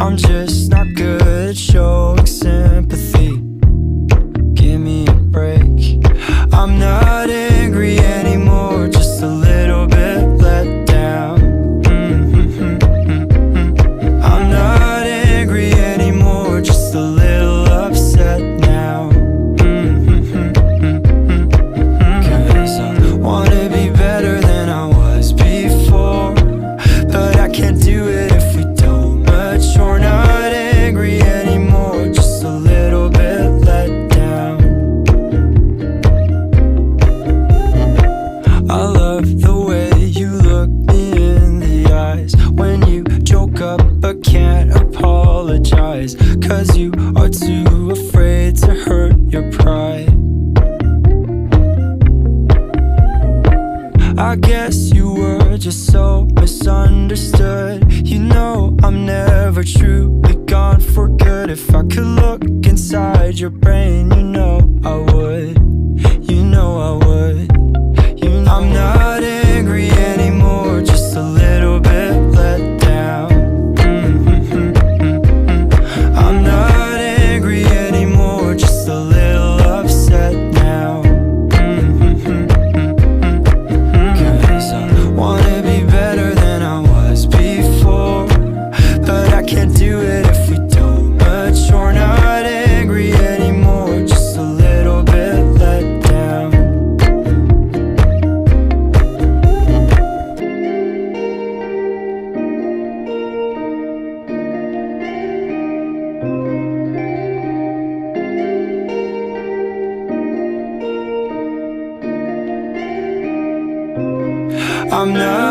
I'm just not good at showing sympathy. Give me a break. I'm not angry anymore, just a little bit let down. I'm not angry anymore, just a little upset now. 'Cause I wanna be better than I was before, but I can't do it if we don't mature. Not angry anymore, just a little bit let down. I love the way you look me in the eyes when you joke up but can't apologize, 'cause you are too afraid to hurt your pride. I guess you were just so misunderstood. You know I'm never truly gone for good. If I could look inside your brain, you know I would. You know I would. You know I'm not angry anymore, just a little bit let down. I'm not angry anymore, just a little upset now. 'Cause I wanna be better than I was before, but I can't do it if we don't mature. Not angry anymore, just a little bit let down. I'm not